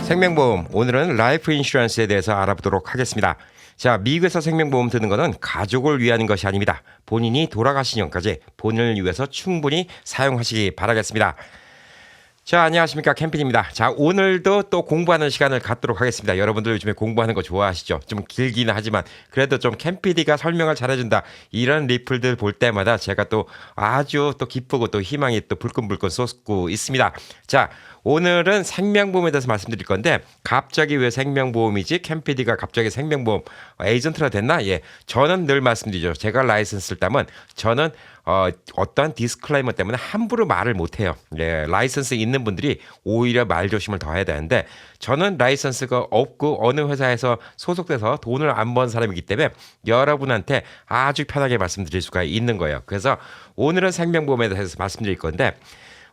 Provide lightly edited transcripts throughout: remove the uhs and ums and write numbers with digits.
생명보험, 오늘은 라이프 인슈런스에 대해서 알아보도록 하겠습니다. 자, 미국에서 생명보험 드는 것은 가족을 위한 것이 아닙니다. 본인이 돌아가시는 전까지 본인을 위해서 충분히 사용하시기 바라겠습니다. 자, 안녕하십니까, 캠핑입니다. 자, 오늘도 또 공부하는 시간을 갖도록 하겠습니다. 여러분들 요즘에 공부하는 거 좋아하시죠? 좀 길기는 하지만 그래도 좀 캠피디가 설명을 잘해준다, 이런 리플들 볼 때마다 제가 또 아주 또 기쁘고 또 희망이 또 불끈불끈 솟고 있습니다. 자, 오늘은 생명보험에 대해서 말씀드릴 건데, 갑자기 왜 생명보험이지? 캠피디가 갑자기 생명보험 에이전트가 됐나? 예, 저는 늘 말씀드리죠. 제가 라이선스를 따면 저는 어떤 디스클레이머 때문에 함부로 말을 못해요. 예, 라이선스 있는 분들이 오히려 말조심을 더 해야 되는데, 저는 라이선스가 없고 어느 회사에서 소속돼서 돈을 안 번 사람이기 때문에 여러분한테 아주 편하게 말씀드릴 수가 있는 거예요. 그래서 오늘은 생명보험에 대해서 말씀드릴 건데,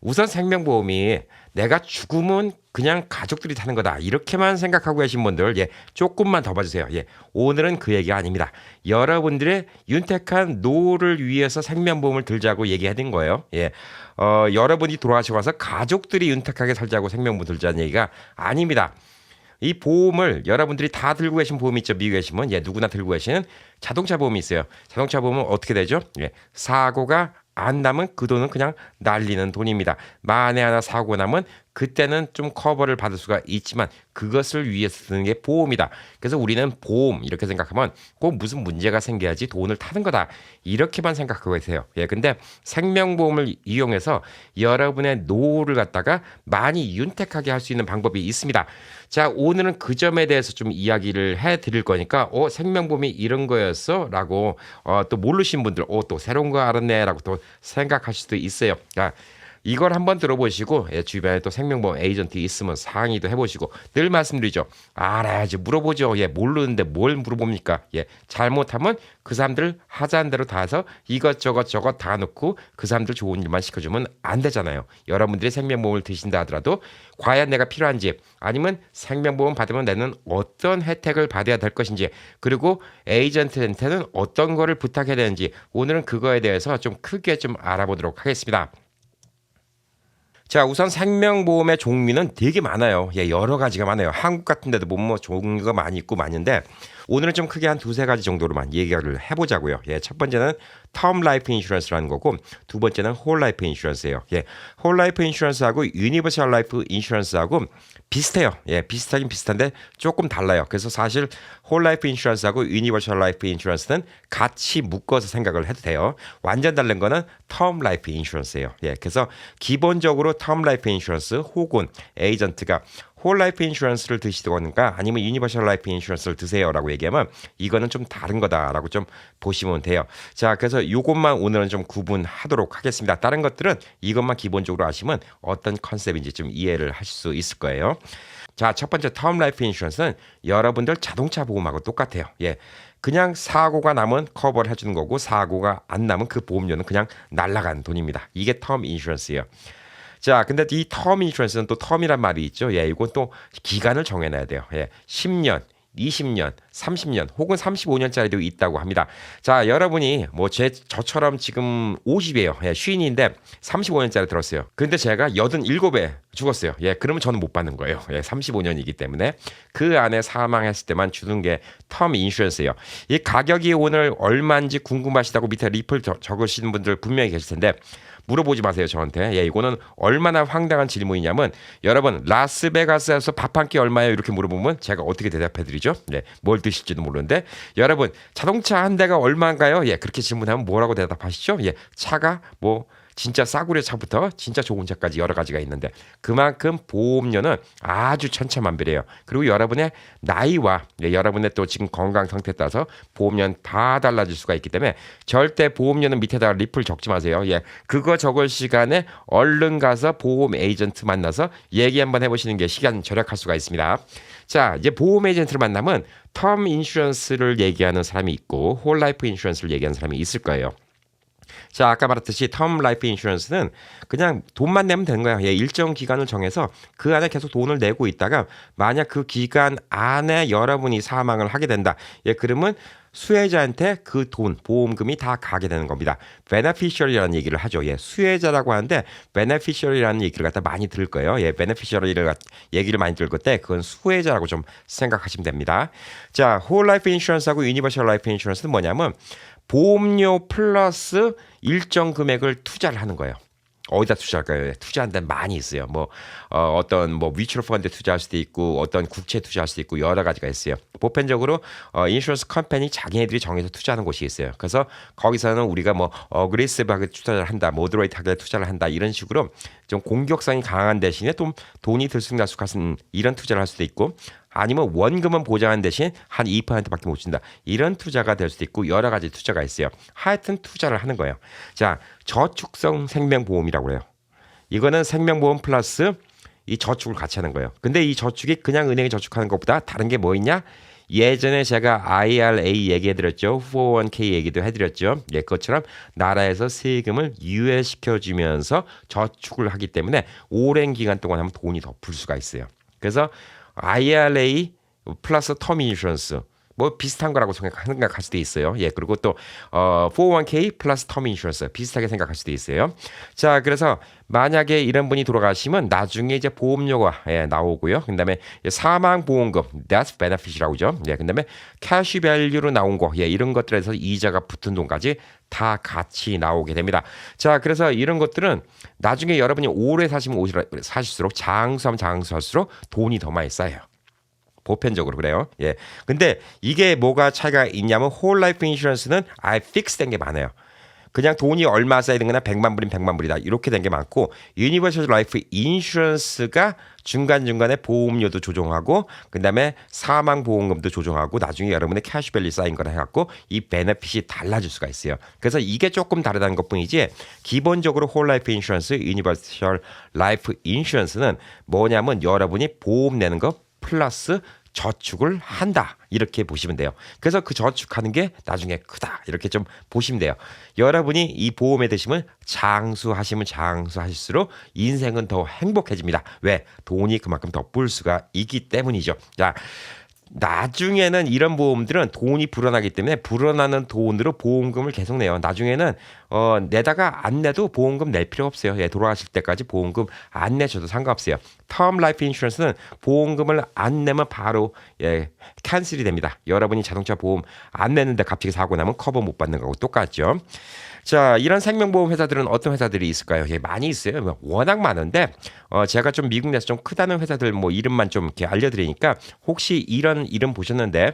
우선 생명보험이 내가 죽으면 그냥 가족들이 타는 거다, 이렇게만 생각하고 계신 분들, 예, 조금만 더 봐주세요. 예, 오늘은 그 얘기가 아닙니다. 여러분들의 윤택한 노후를 위해서 생명보험을 들자고 얘기하는 거예요. 예, 여러분이 돌아가시고 나서 가족들이 윤택하게 살자고 생명보험 들자는 얘기가 아닙니다. 이 보험을 여러분들이 다 들고 계신 보험이 있죠. 미국에 계시면, 예, 누구나 들고 계시는 자동차 보험이 있어요. 자동차 보험은 어떻게 되죠? 예, 사고가 안 나면 그 돈은 그냥 날리는 돈입니다. 만에 하나 사고 나면 그때는 좀 커버를 받을 수가 있지만 그것을 위해서 쓰는 게 보험이다. 그래서 우리는 보험 이렇게 생각하면 꼭 무슨 문제가 생겨야지 돈을 타는 거다, 이렇게만 생각하고 계세요. 예, 근데 생명보험을 이용해서 여러분의 노후를 갖다가 많이 윤택하게 할 수 있는 방법이 있습니다. 자, 오늘은 그 점에 대해서 좀 이야기를 해드릴 거니까, 생명보험이 이런 거였어? 라고 또 모르신 분들, 또 새로운 거 알았네 라고 또 생각하실 수도 있어요. 자, 이걸 한번 들어보시고, 예, 주변에 또 생명보험 에이전트 있으면 상의도 해보시고, 늘 말씀드리죠. 알아야지 물어보죠. 예, 모르는데 뭘 물어봅니까? 예, 잘못하면 그 사람들 하자는 대로 다 해서 이것저것 저것 다 넣고 그 사람들 좋은 일만 시켜주면 안 되잖아요. 여러분들이 생명보험을 드신다 하더라도 과연 내가 필요한지, 아니면 생명보험 받으면 내는 어떤 혜택을 받아야 될 것인지, 그리고 에이전트한테는 어떤 거를 부탁해야 되는지, 오늘은 그거에 대해서 좀 크게 좀 알아보도록 하겠습니다. 자, 우선 생명보험의 종류는 되게 많아요. 예, 여러 가지가 많아요. 한국 같은 데도 보면 뭐 종류가 많이 있고 많은데, 오늘은 좀 크게 한 두세 가지 정도로만 얘기를 해보자고요. 예, 첫 번째는 텀 라이프 인슈런스라는 거고, 두 번째는 홀 라이프 인슈런스예요. 예, 홀 라이프 인슈런스하고 유니버셜 라이프 인슈런스하고 비슷해요. 예, 비슷하긴 비슷한데 조금 달라요. 그래서 사실 홀 라이프 인슈런스하고 유니버셜 라이프 인슈런스는 같이 묶어서 생각을 해도 돼요. 완전 다른 거는 텀 라이프 인슈런스예요. 예, 그래서 기본적으로 텀 라이프 인슈런스 혹은 에이전트가 홀 라이프 인슈런스를 드시거나 아니면 유니버셜 라이프 인슈런스를 드세요라고 얘기하면 이거는 좀 다른 거다라고 좀 보시면 돼요. 자, 그래서 이것만 오늘은 좀 구분하도록 하겠습니다. 다른 것들은 이것만 기본적으로 아시면 어떤 컨셉인지 좀 이해를 하실 수 있을 거예요. 자, 첫 번째 텀 라이프 인슈런스는 여러분들 자동차 보험하고 똑같아요. 예, 그냥 사고가 나면 커버를 해주는 거고, 사고가 안 나면 그 보험료는 그냥 날아가는 돈입니다. 이게 텀 인슈런스예요. 자, 근데 이 텀 인슈런스는 또 텀이란 말이 있죠. 예, 이건 또 기간을 정해놔야 돼요. 예, 10년, 20년, 30년 혹은 35년짜리도 있다고 합니다. 자, 여러분이 뭐 저처럼 지금 50이에요. 예, 쉰인데 35년짜리 들었어요. 근데 제가 87에 죽었어요. 예, 그러면 저는 못 받는 거예요. 예, 35년이기 때문에 그 안에 사망했을 때만 주는 게 텀 인슈런스예요. 이 가격이 오늘 얼마인지 궁금하시다고 밑에 리플 적으시는 분들 분명히 계실 텐데, 물어보지 마세요, 저한테. 예, 이거는 얼마나 황당한 질문이냐면, 여러분 라스베가스에서 밥 한 끼 얼마예요? 이렇게 물어보면 제가 어떻게 대답해 드리죠? 예, 뭘 드실지도 모르는데, 여러분 자동차 한 대가 얼마인가요? 예, 그렇게 질문하면 뭐라고 대답하시죠? 예, 차가 뭐 진짜 싸구려 차부터 진짜 좋은 차까지 여러 가지가 있는데, 그만큼 보험료는 아주 천차만별이에요. 그리고 여러분의 나이와 여러분의 또 지금 건강 상태에 따라서 보험료는 다 달라질 수가 있기 때문에 절대 보험료는 밑에다가 리플 적지 마세요. 예, 그거 적을 시간에 얼른 가서 보험 에이전트 만나서 얘기 한번 해보시는 게 시간 절약할 수가 있습니다. 자, 이제 보험 에이전트를 만나면 텀 인슈런스를 얘기하는 사람이 있고 홀 라이프 인슈런스를 얘기하는 사람이 있을 거예요. 자, 아까 말했듯이 텀 라이프 인슈런스는 그냥 돈만 내면 되는 거야. 예, 일정 기간을 정해서 그 안에 계속 돈을 내고 있다가 만약 그 기간 안에 여러분이 사망을 하게 된다. 예, 그러면 수혜자한테 그 돈, 보험금이 다 가게 되는 겁니다. beneficiary라는 얘기를 하죠. 예, 수혜자라고 하는데 beneficiary라는 얘기를 갖다 많이 들을 거예요. 예, beneficiary를 얘기를 많이 들을 때 그건 수혜자라고 좀 생각하시면 됩니다. 자, whole life insurance하고 universal life insurance는 뭐냐면 보험료 플러스 일정 금액을 투자를 하는 거예요. 어디다 투자할까요? 투자하는 데 많이 있어요. 어떤 뮤추얼 펀드에 투자할 수도 있고 어떤 국채 투자할 수도 있고 여러 가지가 있어요. 보편적으로 인슈런스 컴퍼니 자기네들이 정해서 투자하는 곳이 있어요. 그래서 거기서는 우리가 어그레시브하게 투자를 한다, 모더레이트하게 투자를 한다 이런 식으로 좀 공격성이 강한 대신에 좀 돈이 들쑥날쑥한 이런 투자를 할 수도 있고 아니면 원금은 보장한 대신 한 2%밖에 못 준다. 이런 투자가 될 수도 있고 여러 가지 투자가 있어요. 하여튼 투자를 하는 거예요. 자, 저축성 생명보험이라고 해요. 이거는 생명보험 플러스 이 저축을 같이 하는 거예요. 근데 이 저축이 그냥 은행에 저축하는 것보다 다른 게 뭐 있냐? 예전에 제가 IRA 얘기해드렸죠. 401k 얘기도 해드렸죠. 예, 그것처럼 나라에서 세금을 유예시켜주면서 저축을 하기 때문에 오랜 기간 동안 하면 돈이 더 불 수가 있어요. 그래서 IRA 플러스 텀 인슈런스 비슷한 거라고 생각할 수도 있어요. 예, 그리고 또 401k 플러스 텀 인슈런스 비슷하게 생각할 수도 있어요. 자, 그래서 만약에 이런 분이 돌아가시면 나중에 이제 보험료가 나오고요. 그다음에 사망 보험금 death benefit이라고 하죠. 예, 그다음에 캐시 밸류로 나온 거, 이런 것들에서 이자가 붙은 돈까지 다 같이 나오게 됩니다. 자, 그래서 이런 것들은 나중에 여러분이 오래 사실수록 장수하면 장수할수록 돈이 더 많이 쌓여요. 보편적으로 그래요. 예. 근데 이게 뭐가 차이가 있냐면 whole life insurance는 아예 픽스 된 게 많아요. 그냥 돈이 얼마 쌓이는 거나 100만 불이면 100만 불이다. 이렇게 된 게 많고 유니버셜 라이프 인슈런스가 중간중간에 보험료도 조정하고 그다음에 사망 보험금도 조정하고 나중에 여러분의 캐시밸리 쌓인 거라 해갖고 이 베네핏이 달라질 수가 있어요. 그래서 이게 조금 다르다는 것뿐이지 기본적으로 홀 라이프 인슈런스, 유니버셜 라이프 인슈런스는 뭐냐면 여러분이 보험 내는 거 플러스 저축을 한다 이렇게 보시면 돼요. 그래서 그 저축하는 게 나중에 크다 이렇게 좀 보시면 돼요. 여러분이 이 보험에 드시면 장수하시면 장수하실수록 인생은 더 행복해집니다. 왜? 돈이 그만큼 더 불 수가 있기 때문이죠. 자, 나중에는 이런 보험들은 돈이 불어나기 때문에 불어나는 돈으로 보험금을 계속 내요. 나중에는 내다가 안 내도 보험금 낼 필요 없어요. 예, 돌아가실 때까지 보험금 안 내셔도 상관없어요. 텀 라이프 인슈런스는 보험금을 안 내면 바로 캔슬이 됩니다. 여러분이 자동차 보험 안 내는데 갑자기 사고 나면 커버 못 받는 거하고 똑같죠. 자, 이런 생명보험 회사들은 어떤 회사들이 있을까요? 예, 많이 있어요. 워낙 많은데 제가 좀 미국 내에서 좀 크다는 회사들 이름만 좀 이렇게 알려드리니까 혹시 이런 이름 보셨는데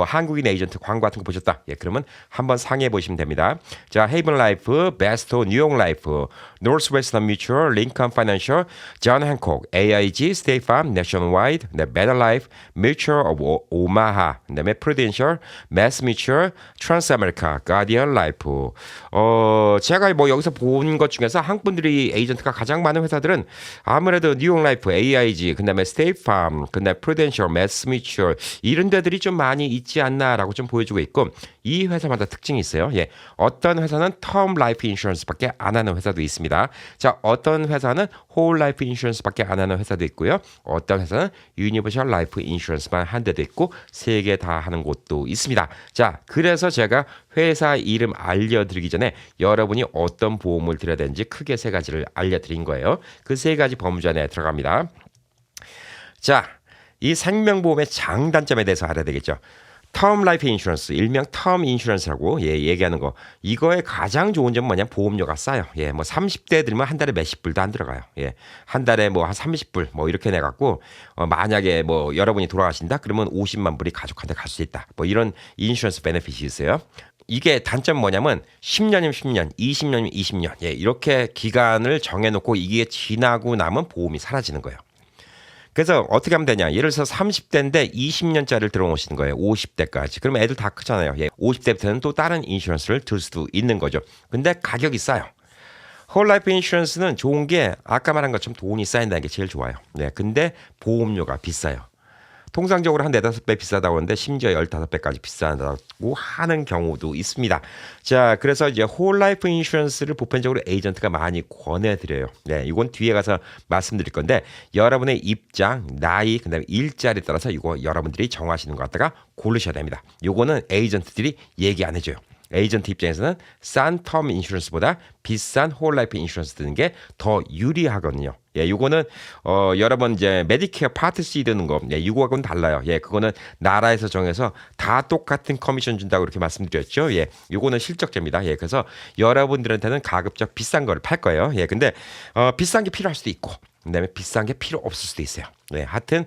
한국인 에이전트 광고 같은 거 보셨다. 예, 그러면 한번 상의해 보시면 됩니다. 자, 헤이븐 라이프, 베스토, 뉴욕 라이프, 노스웨스턴 뮤추얼, 링컨 파이낸셜, 존 행콕, AIG, 스테이팜, 내셔널와이드, 베터라이프, 뮤추얼 오브 오마하, 그다음에 프루덴셜, 매스 뮤추얼, 트랜스아메리카, 가디언 라이프. 제가 여기서 본 것 중에서 한국 분들이 에이전트가 가장 많은 회사들은 아무래도 뉴욕 라이프, AIG, 그다음에 스테이팜, 그다음에 프루덴셜, 매스 뮤추얼 이런 데들이 좀 많이 있지 않나라고 좀 보여주고 있고 이 회사마다 특징이 있어요. 예, 어떤 회사는 텀 라이프 인슈런스밖에 안 하는 회사도 있습니다. 자, 어떤 회사는 홀 라이프 인슈런스밖에 안 하는 회사도 있고요. 어떤 회사는 유니버셜 라이프 인슈런스만 한 데도 있고 세 개 다 하는 곳도 있습니다. 자, 그래서 제가 회사 이름 알려드리기 전에 여러분이 어떤 보험을 들여야 되는지 크게 세 가지를 알려드린 거예요. 그 세 가지 범주 안에 들어갑니다. 자, 이 생명보험의 장단점에 대해서 알아야 되겠죠. 텀 라이프 인슈런스, 일명 텀 인슈런스라고 얘기하는 거. 이거의 가장 좋은 점은 뭐냐면 보험료가 싸요. 예, 30대 들면 한 달에 몇십 불도 안 들어가요. 예, 한 달에 한 30불 이렇게 내 갖고 만약에 여러분이 돌아가신다 그러면 50만 불이 가족한테 갈 수 있다. 이런 인슈런스 베네핏이 있어요. 이게 단점은 뭐냐면 10년이면 10년, 20년이면 20년. 예, 이렇게 기간을 정해놓고 이게 지나고 나면 보험이 사라지는 거예요. 그래서 어떻게 하면 되냐. 예를 들어서 30대인데 20년짜리를 들어오시는 거예요. 50대까지. 그러면 애들 다 크잖아요. 예, 50대부터는 또 다른 인슈런스를 들 수도 있는 거죠. 근데 가격이 싸요. 홀라이프 인슈런스는 좋은 게 아까 말한 것처럼 돈이 쌓인다는 게 제일 좋아요. 네, 근데 보험료가 비싸요. 통상적으로 한 4-5배 비싸다고 하는데 심지어 15배까지 비싸다고 하는 경우도 있습니다. 자, 그래서 이제 홀라이프 인슈런스를 보편적으로 에이전트가 많이 권해드려요. 네, 이건 뒤에 가서 말씀드릴 건데 여러분의 입장, 나이, 그다음에 일자리에 따라서 이거 여러분들이 정하시는 것 갖다가 고르셔야 됩니다. 요거는 에이전트들이 얘기 안 해줘요. 에이전트 입장에서는 싼 텀 인슈런스보다 비싼 홀라이프 인슈런스 드는 게 더 유리하거든요. 예, 요거는 여러분 이제 메디케어 파트 C 드는 거, 예, 이거하고는 달라요. 예, 그거는 나라에서 정해서 다 똑같은 커미션 준다고 이렇게 말씀드렸죠. 예, 요거는 실적제입니다. 예, 그래서 여러분들한테는 가급적 비싼 거를 팔 거예요. 예, 근데 비싼 게 필요할 수도 있고. 그다음에 비싼 게 필요 없을 수도 있어요. 네, 하여튼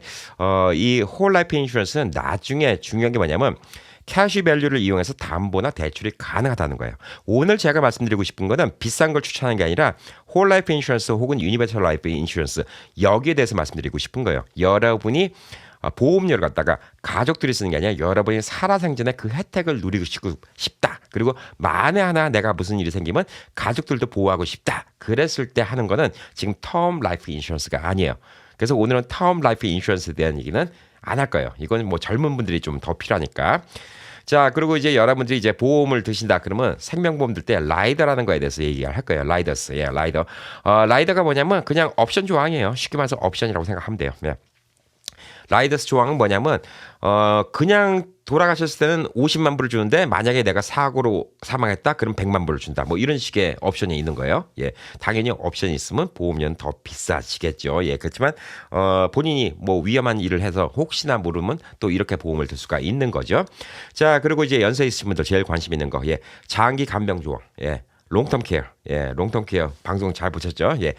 이 홀라이프 인슈런스는 나중에 중요한 게 뭐냐면 캐시 밸류를 이용해서 담보나 대출이 가능하다는 거예요. 오늘 제가 말씀드리고 싶은 거는 비싼 걸 추천하는 게 아니라 홀라이프 인슈런스 혹은 유니버설 라이프 인슈런스 여기에 대해서 말씀드리고 싶은 거예요. 여러분이 보험료를 갖다가 가족들이 쓰는 게 아니라 여러분이 살아생전에 그 혜택을 누리고 싶다. 그리고 만에 하나 내가 무슨 일이 생기면 가족들도 보호하고 싶다. 그랬을 때 하는 거는 지금 텀 라이프 인슈런스가 아니에요. 그래서 오늘은 텀 라이프 인슈런스에 대한 얘기는 안 할 거예요. 이건 뭐 젊은 분들이 좀 더 필요하니까. 자, 그리고 이제 여러분들이 이제 보험을 드신다 그러면 생명보험 들 때 라이더라는 거에 대해서 얘기할 거예요. 라이더스. 예, 라이더. 라이더가 뭐냐면 그냥 옵션 조항이에요. 쉽게 말해서 옵션이라고 생각하면 돼요. 예. 라이더스 조항은 뭐냐면 그냥 돌아가셨을 때는 50만 불을 주는데 만약에 내가 사고로 사망했다 그럼 100만 불을 준다. 뭐 이런 식의 옵션이 있는 거예요. 예. 당연히 옵션이 있으면 보험료는 더 비싸지겠죠. 예. 그렇지만 본인이 뭐 위험한 일을 해서 혹시나 모르면 또 이렇게 보험을 들 수가 있는 거죠. 자, 그리고 이제 연세 있으신 분들 제일 관심 있는 거. 예. 장기 간병 조항. 예. 롱텀 케어. 예, 롱텀 케어 방송 잘 보셨죠? 예.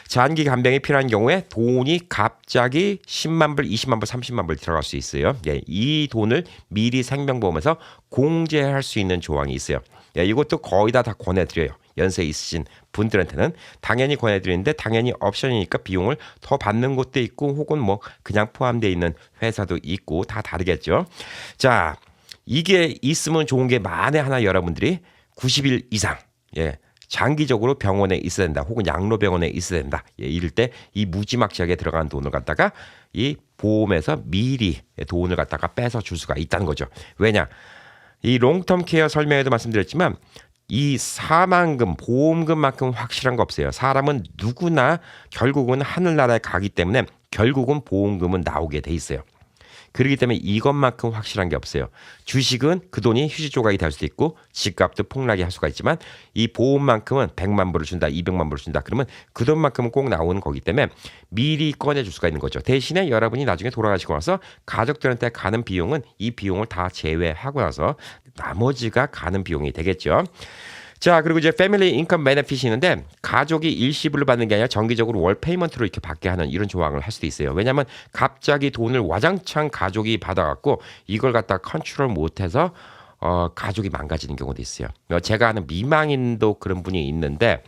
장기 간병이 필요한 경우에 돈이 갑자기 10만 불, 20만 불, 30만 불 들어갈 수 있어요. 예, 이 돈을 미리 생명보험에서 공제할 수 있는 조항이 있어요. 예, 이것도 거의 다 권해드려요. 연세 있으신 분들한테는 당연히 권해드리는데 당연히 옵션이니까 비용을 더 받는 곳도 있고 혹은 뭐 그냥 포함되어 있는 회사도 있고 다 다르겠죠. 자, 이게 있으면 좋은 게 만에 하나 여러분들이 90일 이상 예, 장기적으로 병원에 있어야 된다. 혹은 양로병원에 있어야 된다. 예, 이럴 때 이 무지막지하게 들어간 돈을 갖다가 이 보험에서 미리 돈을 갖다가 빼서 줄 수가 있다는 거죠. 왜냐? 이 롱텀 케어 설명에도 말씀드렸지만 이 사망금, 보험금만큼 확실한 거 없어요. 사람은 누구나 결국은 하늘나라에 가기 때문에 결국은 보험금은 나오게 돼 있어요. 그렇기 때문에 이것만큼 확실한 게 없어요. 주식은 그 돈이 휴지 조각이 될 수도 있고 집값도 폭락이 할 수가 있지만 이 보험만큼은 100만 불을 준다, 200만 불을 준다. 그러면 그 돈만큼은 꼭 나오는 거기 때문에 미리 꺼내줄 수가 있는 거죠. 대신에 여러분이 나중에 돌아가시고 나서 가족들한테 가는 비용은 이 비용을 다 제외하고 나서 나머지가 가는 비용이 되겠죠. 자, 그리고 이제 패밀리 인컴 베네핏이 있는데 가족이 일시불로 받는 게 아니라 정기적으로 월 페이먼트로 이렇게 받게 하는 이런 조항을 할 수도 있어요. 왜냐하면 갑자기 돈을 와장창 가족이 받아갖고 이걸 갖다 컨트롤 못해서 가족이 망가지는 경우도 있어요. 제가 아는 미망인도 그런 분이 있는데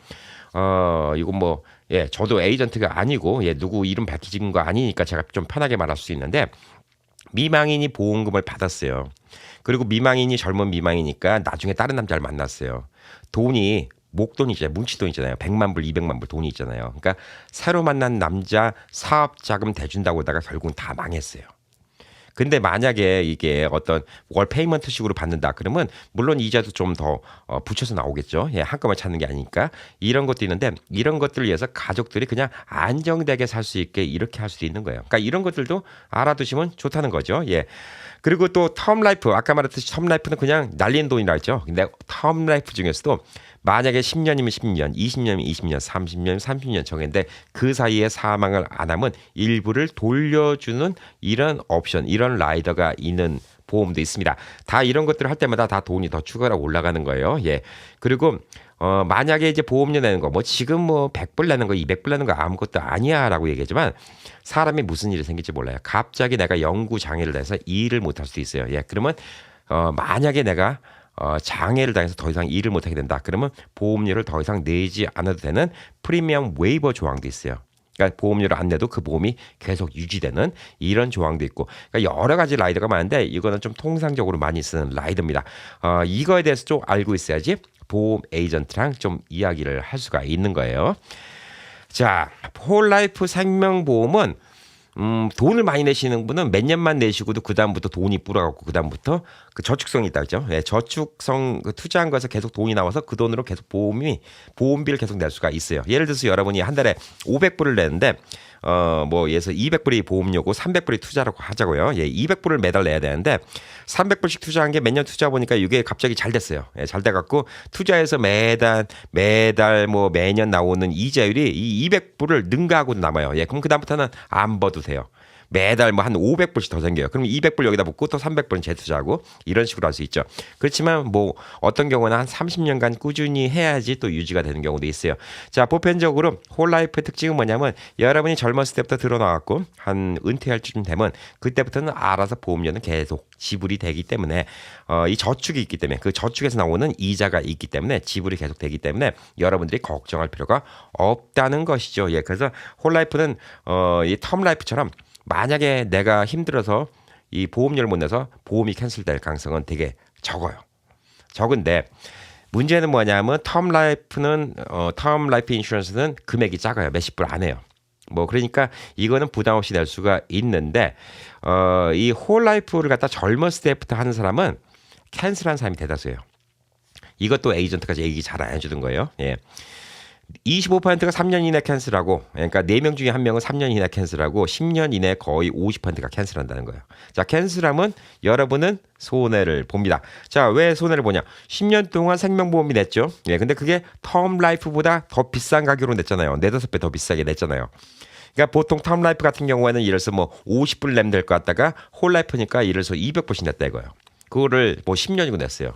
이건 뭐 예, 저도 에이전트가 아니고 예, 누구 이름 밝히는 거 아니니까 제가 좀 편하게 말할 수 있는데 미망인이 보험금을 받았어요. 그리고 미망인이 젊은 미망이니까 나중에 다른 남자를 만났어요. 돈이 목돈이잖아요. 뭉치돈이잖아요. 100만 불, 200만 불 돈이 있잖아요. 그러니까 새로 만난 남자 사업 자금 대준다고 하다가 결국은 다 망했어요. 근데 만약에 이게 어떤 월 페이먼트 식으로 받는다 그러면 물론 이자도 좀 더 붙여서 나오겠죠. 예, 한꺼번에 찾는 게 아니니까 이런 것도 있는데 이런 것들을 위해서 가족들이 그냥 안정되게 살 수 있게 이렇게 할 수도 있는 거예요. 그러니까 이런 것들도 알아두시면 좋다는 거죠. 예. 그리고 또 텀 라이프 아까 말했듯이 텀 라이프는 그냥 날린 돈이라 했죠. 근데 텀 라이프 중에서도 만약에 10년이면 10년, 20년이면 20년, 30년이면 30년 정했는데 그 사이에 사망을 안 하면 일부를 돌려주는 이런 옵션, 이런 라이더가 있는 보험도 있습니다. 다 이런 것들을 할 때마다 다 돈이 더 추가로 올라가는 거예요. 예. 그리고 만약에 이제 보험료 내는 거, 뭐 지금 뭐 100불 내는 거, 200불 내는 거 아무것도 아니야라고 얘기하지만 사람이 무슨 일이 생길지 몰라요. 갑자기 내가 영구 장애를 내서 일을 못 할 수도 있어요. 예. 그러면 만약에 내가 장애를 당해서 더 이상 일을 못하게 된다. 그러면 보험료를 더 이상 내지 않아도 되는 프리미엄 웨이버 조항도 있어요. 그러니까 보험료를 안 내도 그 보험이 계속 유지되는 이런 조항도 있고 그러니까 여러 가지 라이더가 많은데 이거는 좀 통상적으로 많이 쓰는 라이더입니다. 이거에 대해서 좀 알고 있어야지 보험 에이전트랑 좀 이야기를 할 수가 있는 거예요. 자, 홀라이프 생명보험은 돈을 많이 내시는 분은 몇 년만 내시고도 그다음부터 돈이 불어갖고 그다음부터 그 저축성이 있다 그죠? 예, 저축성 그 투자한 거에서 계속 돈이 나와서 그 돈으로 계속 보험비를 계속 낼 수가 있어요. 예를 들어서 여러분이 한 달에 500불을 내는데 뭐 예서 200불이 보험료고 300불이 투자라고 하자고요. 예, 200불을 매달 내야 되는데 300불씩 투자한 게 몇 년 투자 보니까 이게 갑자기 잘 됐어요. 예, 잘 돼갖고 투자해서 매달 뭐 매년 나오는 이자율이 이 200불을 능가하고 남아요. 예, 그럼 그다음부터는 안 버도 돼요. 매달 뭐 한 500불씩 더 생겨요. 그럼 200불 여기다 붓고 또 300불은 재투자하고 이런 식으로 할 수 있죠. 그렇지만 뭐 어떤 경우는 한 30년간 꾸준히 해야지 또 유지가 되는 경우도 있어요. 자, 보편적으로 홀라이프의 특징은 뭐냐면 여러분이 젊었을 때부터 들어나왔고 한 은퇴할 쯤 되면 그때부터는 알아서 보험료는 계속 지불이 되기 때문에 이 저축이 있기 때문에 그 저축에서 나오는 이자가 있기 때문에 지불이 계속 되기 때문에 여러분들이 걱정할 필요가 없다는 것이죠. 예, 그래서 홀라이프는 이 텀라이프처럼 만약에 내가 힘들어서 이 보험료를 못 내서 보험이 캔슬될 가능성은 되게 적어요. 적은데 문제는 뭐냐면 텀 라이프 인슈런스는 금액이 작아요. 몇십 불 안 해요. 뭐 그러니까 이거는 부담 없이 낼 수가 있는데 이 홀라이프를 갖다 젊었을 때부터 하는 사람은 캔슬한 사람이 대다수예요. 이것도 에이전트까지 얘기 잘 안 해주는 거예요. 예. 25%가 3년 이내 캔슬하고, 그러니까 4명 중에 1명은 3년 이내 캔슬하고 10년 이내 거의 50%가 캔슬한다는 거예요. 자, 캔슬하면 여러분은 손해를 봅니다. 자, 왜 손해를 보냐? 10년 동안 생명보험이 냈죠. 예, 근데 그게 텀 라이프보다 더 비싼 가격으로 냈잖아요. 4-5배 더 비싸게 냈잖아요. 그러니까 보통 텀 라이프 같은 경우에는 예를 들어서 뭐 50불 내면 될 것 같다가 홀라이프니까 예를 들어서 200불씩 냈다 이거예요. 그거를 뭐 10년이고 냈어요.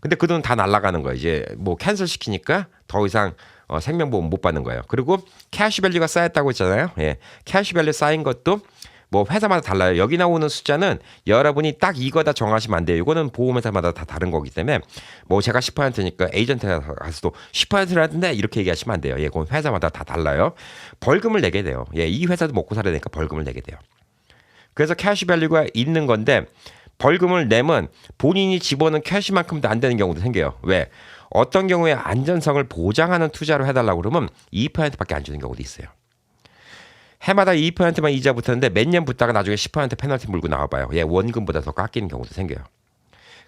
근데 그 돈 다 날아가는 거예요. 이제 뭐 캔슬 시키니까 더 이상 생명보험 못 받는 거예요. 그리고 캐시밸류가 쌓였다고 했잖아요. 예. 캐시밸류 쌓인 것도 뭐 회사마다 달라요. 여기 나오는 숫자는 여러분이 딱 이거다 정하시면 안 돼요. 이거는 보험회사마다 다 다른 거기 때문에 뭐 제가 10%니까 에이전트 가서도 10%라는데 이렇게 얘기하시면 안 돼요. 예, 그건 회사마다 다 달라요. 벌금을 내게 돼요. 예, 이 회사도 먹고 살아야 되니까 벌금을 내게 돼요. 그래서 캐시밸류가 있는 건데 벌금을 내면 본인이 집어넣은 캐시만큼도 안 되는 경우도 생겨요. 왜? 어떤 경우에 안전성을 보장하는 투자로 해달라고 그러면 2%밖에 안 주는 경우도 있어요. 해마다 2%만 이자 붙었는데 몇 년 붙다가 나중에 10% 페널티 물고 나와봐요. 예, 원금보다 더 깎이는 경우도 생겨요.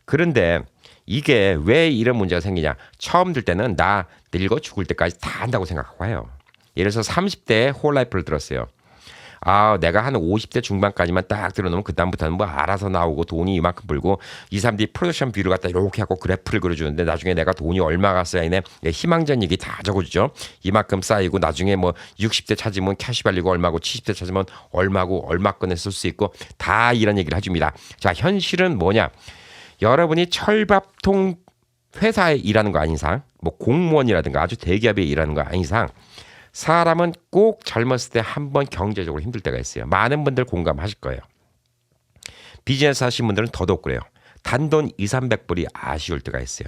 그런데 이게 왜 이런 문제가 생기냐? 처음 들 때는 나 늙어 죽을 때까지 다 한다고 생각하고 해요. 예를 들어서 30대에 홀라이프를 들었어요. 아, 내가 한 50대 중반까지만 딱 들어놓으면 그다음부터는 뭐 알아서 나오고 돈이 이만큼 벌고 이 사람들이 프로젝션 뷰를 갖다 이렇게 하고 그래프를 그려주는데 나중에 내가 돈이 얼마가 쌓이네. 희망전 얘기 다 적어주죠. 이만큼 쌓이고 나중에 뭐 60대 찾으면 캐시밸류가 얼마고 70대 찾으면 얼마고 얼마권에 쓸 수 있고 다 이런 얘기를 해줍니다. 자, 현실은 뭐냐. 여러분이 철밥통 회사에 일하는 거 아닌 이상 뭐 공무원이라든가 아주 대기업에 일하는 거 아닌 이상 사람은 꼭 젊었을 때 한 번 경제적으로 힘들 때가 있어요. 많은 분들 공감하실 거예요. 비즈니스 하시는 분들은 더더욱 그래요. 단돈 200-300불이 아쉬울 때가 있어요.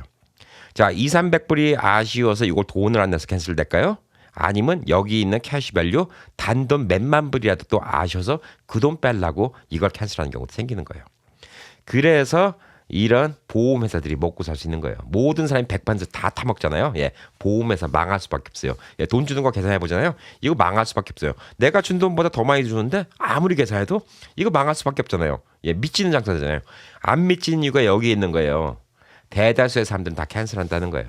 자, 200-300불이 아쉬워서 이걸 돈을 안 내서 캔슬 될까요? 아니면 여기 있는 캐시밸류 단돈 몇만 불이라도 또 아쉬워서 그 돈 빼려고 이걸 캔슬하는 경우도 생기는 거예요. 그래서 이런 보험회사들이 먹고 살 수 있는 거예요. 모든 사람이 100% 다 타먹잖아요. 예, 보험회사 망할 수밖에 없어요. 예, 돈 주는 거 계산해 보잖아요. 이거 망할 수밖에 없어요. 내가 준 돈보다 더 많이 주는데 아무리 계산해도 이거 망할 수밖에 없잖아요. 예, 미치는 장사잖아요. 안 미치는 이유가 여기 있는 거예요. 대다수의 사람들은 다 캔슬한다는 거예요.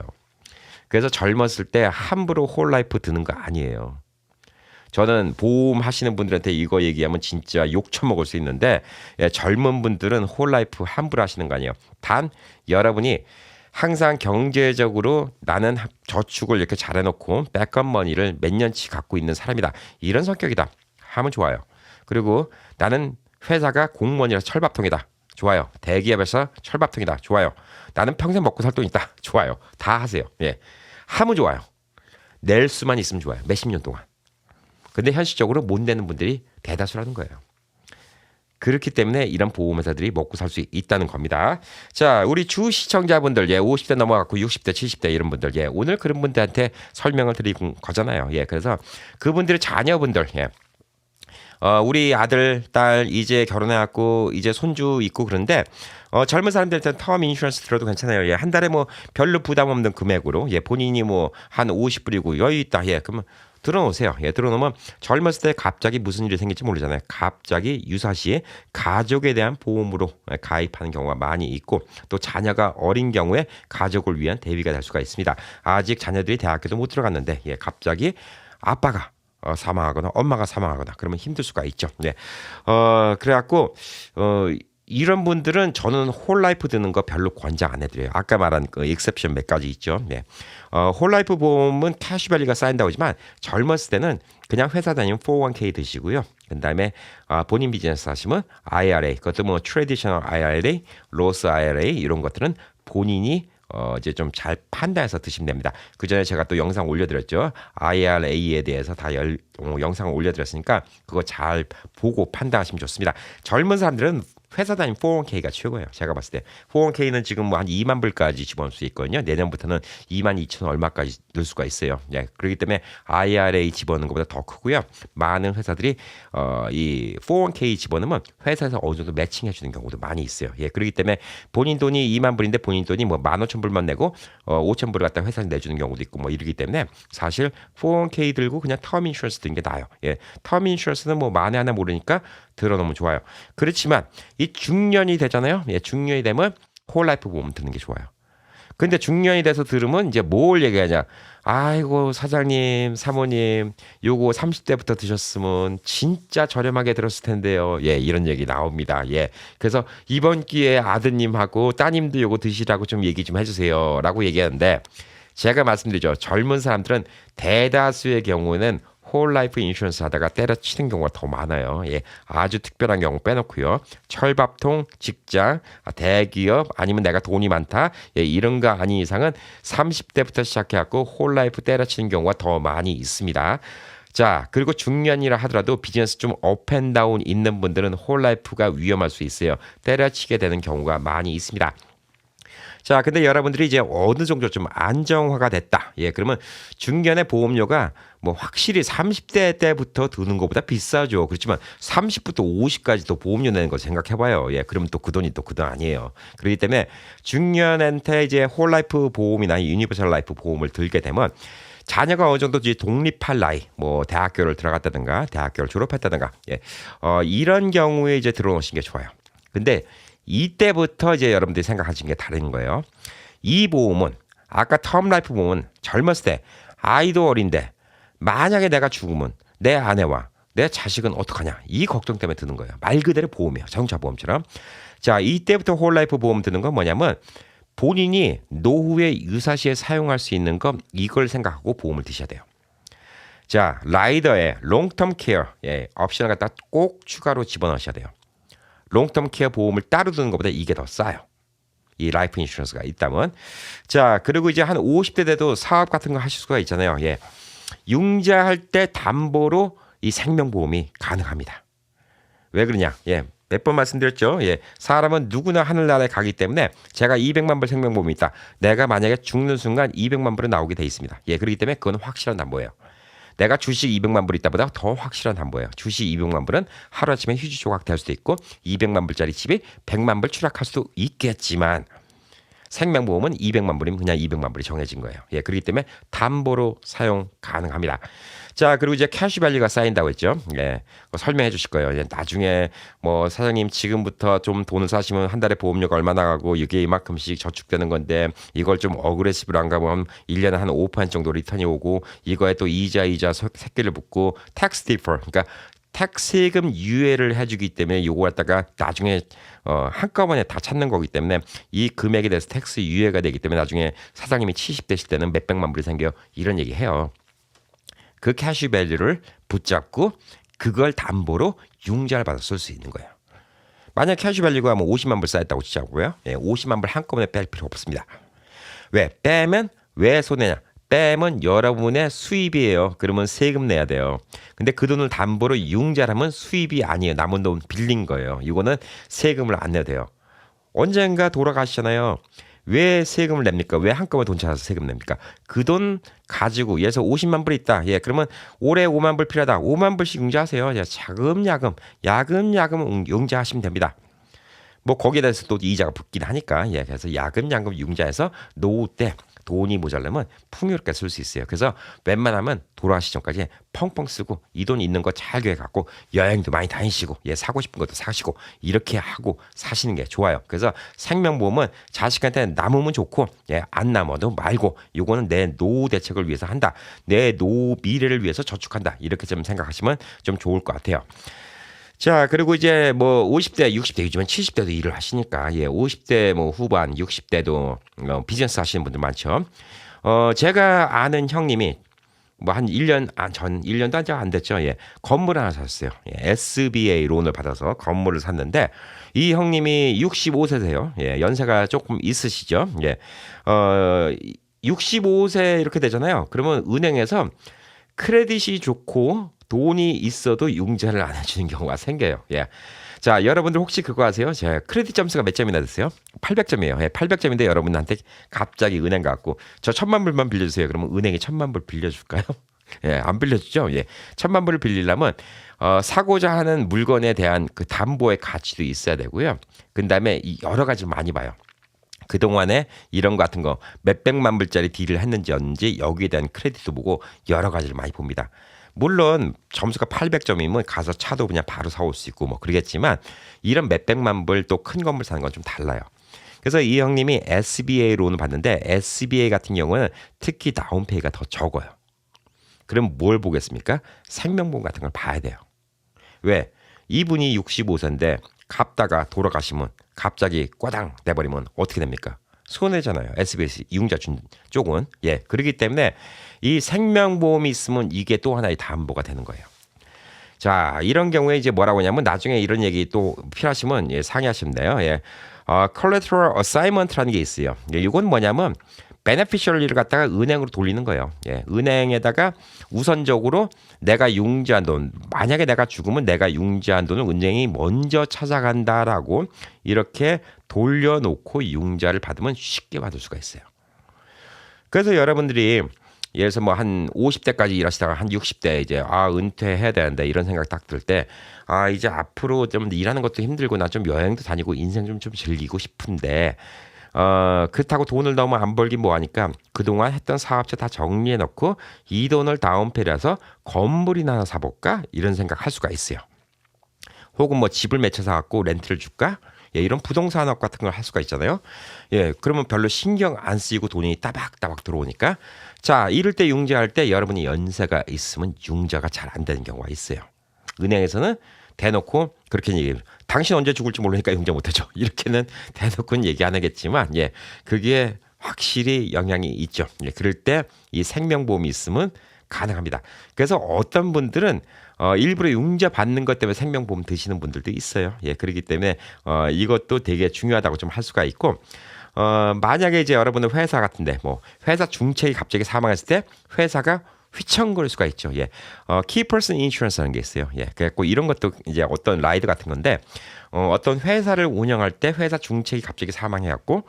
그래서 젊었을 때 함부로 홀라이프 드는 거 아니에요. 저는 보험 하시는 분들한테 이거 얘기하면 진짜 욕 처먹을 수 있는데 젊은 분들은 홀라이프 함부로 하시는 거 아니에요. 단 여러분이 항상 경제적으로 나는 저축을 이렇게 잘해놓고 백업 머니를 몇 년치 갖고 있는 사람이다. 이런 성격이다 하면 좋아요. 그리고 나는 회사가 공무원이라서 철밥통이다. 좋아요. 대기업에서 철밥통이다. 좋아요. 나는 평생 먹고 살 돈 있다. 좋아요. 다 하세요. 예, 하면 좋아요. 낼 수만 있으면 좋아요. 몇십 년 동안. 근데 현실적으로 못 내는 분들이 대다수라는 거예요. 그렇기 때문에 이런 보험회사들이 먹고 살 수 있다는 겁니다. 자, 우리 주 시청자분들, 예, 50대 넘어갔고 60대, 70대 이런 분들, 예, 오늘 그런 분들한테 설명을 드리는 거잖아요. 예, 그래서 그분들의 자녀분들, 예, 우리 아들, 딸 이제 결혼해갖고 이제 손주 있고 그런데 젊은 사람들한테 텀 인슈런스 들어도 괜찮아요. 예, 한 달에 뭐 별로 부담 없는 금액으로 예, 본인이 뭐 한 50불이고 여유 있다. 예, 그러면 들어놓으세요. 예, 들어놓으면 젊었을 때 갑자기 무슨 일이 생길지 모르잖아요. 갑자기 유사시에 가족에 대한 보험으로 가입하는 경우가 많이 있고 또 자녀가 어린 경우에 가족을 위한 대비가 될 수가 있습니다. 아직 자녀들이 대학교도 못 들어갔는데 예, 갑자기 아빠가 사망하거나 엄마가 사망하거나 그러면 힘들 수가 있죠. 네. 그래갖고 이런 분들은 저는 홀라이프 드는 거 별로 권장 안 해드려요. 아까 말한 그 익셉션 몇 가지 있죠. 네. 홀라이프 보험은 캐시밸리가 쌓인다고 하지만 젊었을 때는 그냥 회사 다니면 401k 드시고요. 그다음에 본인 비즈니스 하시면 IRA, 그것도 뭐 트래디셔널 IRA, 로스 IRA 이런 것들은 본인이 이제 좀 잘 판단해서 드시면 됩니다. 그 전에 제가 또 영상 올려드렸죠. IRA에 대해서 다 영상을 올려드렸으니까 그거 잘 보고 판단하시면 좋습니다. 젊은 사람들은 회사 다니면 401k가 최고예요. 제가 봤을 때 401k는 지금 뭐 한 2만 불까지 집어넣을 수 있거든요. 내년부터는 2만 2천 얼마까지 넣을 수가 있어요. 예, 그렇기 때문에 IRA 집어넣는 것보다 더 크고요. 많은 회사들이 이 401k 집어넣으면 회사에서 어느 정도 매칭해 주는 경우도 많이 있어요. 예, 그렇기 때문에 본인 돈이 2만 불인데 본인 돈이 뭐 15,000불만 내고 5,000불을 갖다 회사에 내주는 경우도 있고 뭐 이러기 때문에 사실 401k 들고 그냥 텀 인슈런스 드는 게 나아요. 예, 텀 인슈런스는 뭐 만에 하나 모르니까 들어놓으면 좋아요. 그렇지만 이 중년이 되잖아요. 예, 중년이 되면 홀라이프 보험 드는 게 좋아요. 근데 중년이 돼서 들으면 이제 뭘 얘기하냐. 아이고 사장님, 사모님, 요거 30대부터 드셨으면 진짜 저렴하게 들었을 텐데요. 예, 이런 얘기 나옵니다. 예, 그래서 이번 기회에 아드님하고 따님도 요거 드시라고 좀 얘기 좀 해주세요라고 얘기하는데 제가 말씀드리죠. 젊은 사람들은 대다수의 경우는 홀라이프 인슈런스 하다가 때려치는 경우가 더 많아요. 예, 아주 특별한 경우 빼놓고요. 철밥통, 직장, 대기업 아니면 내가 돈이 많다. 예, 이런 거 아닌 이상은 30대부터 시작해갖고 홀라이프 때려치는 경우가 더 많이 있습니다. 자, 그리고 중년이라 하더라도 비즈니스 좀 업앤다운 있는 분들은 홀라이프가 위험할 수 있어요. 때려치게 되는 경우가 많이 있습니다. 자, 근데 여러분들이 이제 어느 정도 좀 안정화가 됐다. 예, 그러면 중견의 보험료가 뭐 확실히 30대 때부터 드는 것보다 비싸죠. 그렇지만 30부터 50까지도 보험료 내는 거 생각해봐요. 예, 그러면 또 그 돈이 또 그 돈 아니에요. 그렇기 때문에 중년한테 이제 홀라이프 보험이나 유니버설 라이프 보험을 들게 되면 자녀가 어느 정도 이제 독립할 나이, 뭐 대학교를 들어갔다든가, 대학교를 졸업했다든가, 예, 이런 경우에 이제 들어오시는 게 좋아요. 근데 이때부터 이제 여러분들이 생각하시는 게 다른 거예요. 이 보험은 아까 텀 라이프 보험은 젊었을 때 아이도 어린데 만약에 내가 죽으면 내 아내와 내 자식은 어떡하냐 이 걱정 때문에 드는 거예요. 말 그대로 보험이에요. 자동차 보험처럼. 자, 이때부터 홀라이프 보험 드는 건 뭐냐면 본인이 노후에 유사시에 사용할 수 있는 거 이걸 생각하고 보험을 드셔야 돼요. 자, 라이더에 롱텀 케어 옵션을 갖다 꼭 추가로 집어넣으셔야 돼요. 롱텀 케어 보험을 따로 드는 것보다 이게 더 싸요. 이 라이프 인슈런스가 있다면. 자, 그리고 이제 한 50대 돼도 사업 같은 거 하실 수가 있잖아요. 예. 융자할 때 담보로 이 생명보험이 가능합니다. 왜 그러냐? 예. 몇 번 말씀드렸죠. 예. 사람은 누구나 하늘나라에 가기 때문에 제가 200만 불 생명보험이 있다. 내가 만약에 죽는 순간 200만 불은 나오게 돼 있습니다. 예. 그렇기 때문에 그건 확실한 담보예요. 내가 주식 200만 불 있다보다 더 확실한 담보예요. 주식 200만 불은 하루아침에 휴지 조각 될 수도 있고 200만 불짜리 집이 100만 불 추락할 수도 있겠지만 생명보험은 200만 불이면 그냥 200만 불이 정해진 거예요. 예, 그렇기 때문에 담보로 사용 가능합니다. 자, 그리고 이제 캐시밸리가 쌓인다고 했죠. 예, 설명해 주실 거예요. 이제 나중에 뭐 사장님 지금부터 좀 돈을 사시면 한 달에 보험료가 얼마 나가고 이게 이만큼씩 저축되는 건데 이걸 좀 어그레시브로 안 가면 1년에 한 5% 정도 리턴이 오고 이거에 또 이자 새끼를 붙고 텍스 디퍼 그러니까 세금 유예를 해주기 때문에 요거 갖다가 나중에 한꺼번에 다 찾는 거기 때문에 이 금액에 대해서 텍스 유예가 되기 때문에 나중에 사장님이 70대실 때는 몇백만 불이 생겨 이런 얘기 해요. 그 캐시밸리를 붙잡고 그걸 담보로 융자를 받아 쓸 수 있는 거예요. 만약 캐시밸리가 뭐 50만 불 쌓였다고 치자고요. 예, 50만 불 한꺼번에 뺄 필요 없습니다. 왜? 빼면 왜 손해냐? 빼면 여러분의 수입이에요. 그러면 세금 내야 돼요. 근데 그 돈을 담보로 융자하면 수입이 아니에요. 남은 돈 빌린 거예요. 이거는 세금을 안 내야 돼요. 언젠가 돌아가시잖아요. 왜 세금을 냅니까? 왜 한꺼번에 돈 찾아서 세금 냅니까? 그 돈 가지고 예서 50만 불 있다. 예, 그러면 올해 5만 불 필요하다. 5만 불씩 융자하세요. 예, 야금야금 융자하시면 됩니다. 뭐 거기에 대해서 또 이자가 붙긴 하니까 예, 그래서 야금야금 융자해서 노후 때 돈이 모자라면 풍요롭게 쓸 수 있어요. 그래서 웬만하면 돌아가시 전까지 펑펑 쓰고 이 돈 있는 거 잘 계획갖고 여행도 많이 다니시고 예, 사고 싶은 것도 사시고 이렇게 하고 사시는 게 좋아요. 그래서 생명보험은 자식한테 남으면 좋고 예, 안 남아도 말고 요거는 내 노후 대책을 위해서 한다. 내 노후 미래를 위해서 저축한다. 이렇게 좀 생각하시면 좀 좋을 것 같아요. 자, 그리고 이제 뭐 50대, 60대, 요즘은 70대도 일을 하시니까, 예, 50대 뭐 후반, 60대도 비즈니스 하시는 분들 많죠. 제가 아는 형님이 뭐 한 1년, 전 1년도 아직 안 됐죠. 예, 건물 하나 샀어요. 예, SBA 론을 받아서 건물을 샀는데, 이 형님이 65세세요. 예, 연세가 조금 있으시죠. 예, 65세 이렇게 되잖아요. 그러면 은행에서 크레딧이 좋고 돈이 있어도 융자를 안 해주는 경우가 생겨요. 예. 자, 여러분들 혹시 그거 아세요? 제 크레딧 점수가 몇 점이나 됐어요? 800점이에요. 예, 800점인데 여러분한테 갑자기 은행 갖고 저 1,000,000불만 빌려주세요. 그러면 은행이 1,000,000불 빌려줄까요? 예, 안 빌려주죠. 예, 1,000,000불을 빌리려면 사고자 하는 물건에 대한 그 담보의 가치도 있어야 되고요. 그 다음에 여러 가지 많이 봐요. 그동안에 이런 거 같은 거 몇백만 불짜리 딜을 했는지 없는지 여기에 대한 크레딧도 보고 여러 가지를 많이 봅니다. 물론 점수가 800점이면 가서 차도 그냥 바로 사올 수 있고 뭐 그러겠지만 이런 몇백만 불 또 큰 건물 사는 건 좀 달라요. 그래서 이 형님이 SBA 론을 받는데 SBA 같은 경우는 특히 다운페이가 더 적어요. 그럼 뭘 보겠습니까? 생명보험 같은 걸 봐야 돼요. 왜? 이분이 65세인데 갚다가 돌아가시면 갑자기 꽈당 내버리면 어떻게 됩니까? 손해잖아요. SBS 이용자 준 쪽은. 예, 그렇기 때문에 이 생명보험이 있으면 이게 또 하나의 담보가 되는 거예요. 자, 이런 경우에 이제 뭐라고 하냐면 나중에 이런 얘기 또 필요하시면 예, 상의하시면 돼요. 예. collateral assignment라는 게 있어요. 예, 이건 뭐냐면 베네피셜리를 갖다가 은행으로 돌리는 거예요. 예, 은행에다가 우선적으로 내가 융자한 돈, 만약에 내가 죽으면 내가 융자한 돈을 은행이 먼저 찾아간다라고 이렇게 돌려놓고 융자를 받으면 쉽게 받을 수가 있어요. 그래서 여러분들이 예를 들어서 뭐 한 50대까지 일하시다가 한 60대 이제 은퇴해야 되는데 이런 생각 딱 들 때 이제 앞으로 좀 일하는 것도 힘들고 나 좀 여행도 다니고 인생 좀 즐기고 싶은데 그렇다고 돈을 너무 안 벌긴 뭐하니까 그동안 했던 사업체 다 정리해 놓고 이 돈을 다운페이라서 건물이나 하나 사볼까 이런 생각 할 수가 있어요. 혹은 뭐 집을 매쳐 사갖고 렌트를 줄까? 예, 이런 부동산 사업 같은 걸 할 수가 있잖아요. 예, 그러면 별로 신경 안 쓰이고 돈이 따박따박 들어오니까 자, 이럴 때 융자할 때 여러분이 연세가 있으면 융자가 잘 안 되는 경우가 있어요. 은행에서는 대놓고 그렇게 얘기해요. 당신 언제 죽을지 모르니까 융자 못하죠. 이렇게는 대놓고는 얘기 안 하겠지만 예, 그게 확실히 영향이 있죠. 예, 그럴 때 이 생명보험이 있으면 가능합니다. 그래서 어떤 분들은 일부러 융자 받는 것 때문에 생명보험 드시는 분들도 있어요. 예, 그렇기 때문에 이것도 되게 중요하다고 좀 할 수가 있고 만약에 이제 여러분은 회사 같은데 뭐 회사 중책이 갑자기 사망했을 때 회사가 휘청거릴 수가 있죠. 예. Key Person Insurance라는 게 있어요. 예. 그래갖고 이런 것도 이제 어떤 라이드 같은 건데 어떤 회사를 운영할 때 회사 중책이 갑자기 사망해갖고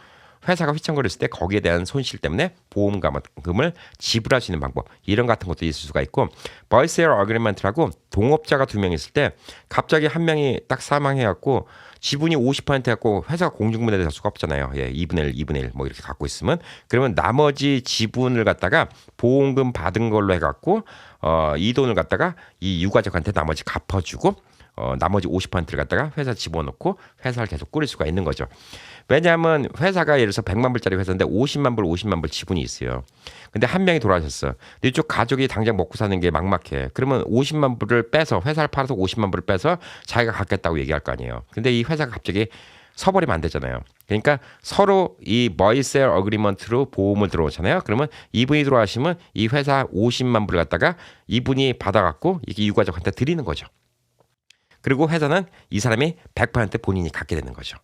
회사가 휘청거렸을 때 거기에 대한 손실 때문에 보험금을 지불할 수 있는 방법 이런 같은 것도 있을 수가 있고 Voice-Share Agreement라고 동업자가 2명 있을 때 갑자기 한 명이 딱 사망해갖고 지분이 50% 갖고 회사가 공중분해될 수가 없잖아요. 예, 2분의 1, 2분의 1 뭐 이렇게 갖고 있으면 그러면 나머지 지분을 갖다가 보험금 받은 걸로 해갖고 이 돈을 갖다가 이 유가족한테 나머지 갚아주고 나머지 50%를 갖다가 회사 집어넣고 회사를 계속 꾸릴 수가 있는 거죠. 왜냐하면 회사가 예를 들어서 100만 불짜리 회사인데 50만 불 지분이 있어요. 근데 한 명이 돌아가셨어. 근데 이쪽 가족이 당장 먹고 사는 게 막막해. 그러면 50만 불을 빼서 회사를 팔아서 50만 불을 빼서 자기가 갖겠다고 얘기할 거 아니에요. 근데 이 회사가 갑자기 서버리면 안 되잖아요. 그러니까 서로 이 Voice-Share Agreement로 보험을 들어오잖아요. 그러면 이분이 들어가시면 이 회사 50만 불을 갖다가 이분이 받아갖고 이게 유가족한테 드리는 거죠. 그리고 회사는 이 사람이 100% 본인이 갖게 되는 거죠.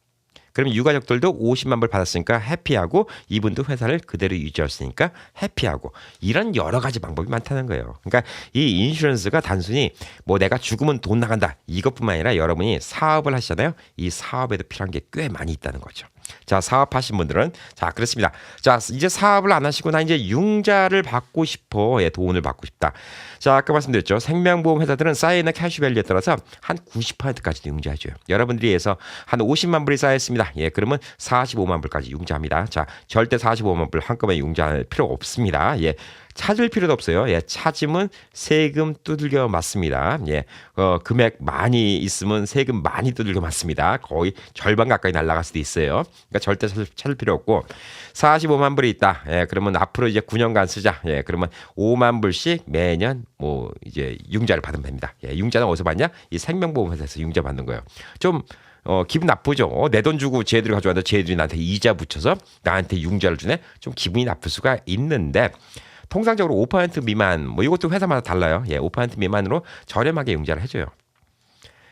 그러면 유가족들도 50만 불 받았으니까 해피하고 이분도 회사를 그대로 유지했으니까 해피하고 이런 여러 가지 방법이 많다는 거예요. 그러니까 이 인슈런스가 단순히 뭐 내가 죽으면 돈 나간다 이것뿐만 아니라 여러분이 사업을 하시잖아요. 이 사업에도 필요한 게 꽤 많이 있다는 거죠. 자, 사업하신 분들은 자, 그렇습니다. 자, 이제 사업을 안 하시고 나 이제 융자를 받고 싶어. 예, 돈을 받고 싶다. 자, 아까 말씀드렸죠. 생명보험 회사들은 쌓여있는 캐시밸류에 따라서 한 90%까지 융자해줘요. 여러분들이 해서 한 50만 불이 쌓였습니다. 예, 그러면 45만 불까지 융자합니다. 자, 절대 45만 불 한꺼번에 융자할 필요 없습니다. 예. 찾을 필요도 없어요. 예, 찾으면 세금 두들겨 맞습니다. 예, 금액 많이 있으면 세금 많이 두들겨 맞습니다. 거의 절반 가까이 날아갈 수도 있어요. 그러니까 절대 찾을 필요 없고 45만 불이 있다. 예, 그러면 앞으로 이제 9년간 쓰자. 예, 그러면 5만 불씩 매년 뭐 이제 융자를 받으면 됩니다. 예, 융자는 어디서 받냐? 이 생명보험 회사에서 융자 받는 거예요. 좀 기분 나쁘죠. 내 돈 주고 쟤들이 가져와도 쟤들이 나한테 이자 붙여서 나한테 융자를 주네. 좀 기분이 나쁠 수가 있는데. 통상적으로 5% 미만, 뭐 이것도 회사마다 달라요. 예, 5% 미만으로 저렴하게 융자를 해줘요.